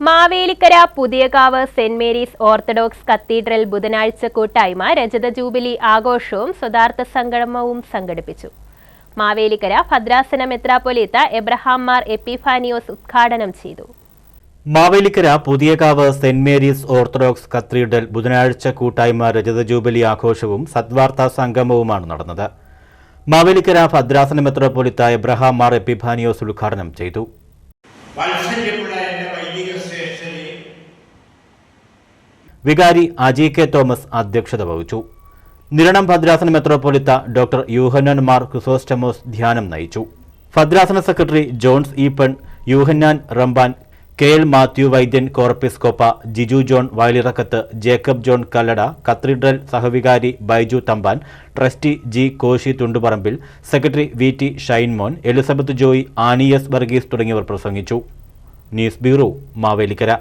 Mavelikkara Puthiyakavu Saint Mary's Orthodox Cathedral ബുധനാഴ്ച കൂട്ടായ്മ രജത ജൂബിലി ആഘോഷവും സ്വതാർത്ഥ സംഗമവും സംഘടിപ്പിച്ചു. മാവേലിക്കര ഭദ്രാസന മെത്രാപ്പൊലീത്ത എബ്രഹാം മാർ എപ്പിഫാനിയോസ് ഉദ്ഘാടനം ചെയ്തു. Mavelikkara Puthiyakavu Saint Mary's Orthodox Cathedral ബുധനാഴ്ച കൂട്ടായ്മ രജത ജൂബിലി ആഘോഷവും സദ്വാർത്താ സംഗമവുമാണ് നടന്നത്. മാവേലിക്കര ഭദ്രാസന മെത്രാപ്പൊലീത്ത എബ്രഹാം മാർ എപ്പിഫാനിയോസ് ഉദ്ഘാടനം ചെയ്തു. വികാരി അജി കെ തോമസ് അധ്യക്ഷത വഹിച്ചു. നിരണം ഭദ്രാസന മെത്രാപ്പൊലീത്ത ഡോക്ടർ യൂഹന്നാൻ മാർ ക്രിസോസ്റ്റമോസ് ധ്യാനം നയിച്ചു. ഭദ്രാസന secretary Johns Eapen, Yuhanon Ramban, K L Mathew Vaidyan കോർപ്പിസ്കോപ്പ, ജിജു ജോൺ വയലിറക്കത്ത്, ജേക്കബ് ജോൺ കല്ലട, കത്തീഡ്രൽ സഹവികാരി Baiju Thampan, trustee G Koshy Thundupparambil, secretary V T Shinemon, Elizabeth Joy, Annies Varghese തുടങ്ങിയവർ പ്രസംഗിച്ചു. News bureau, Mavelikkara.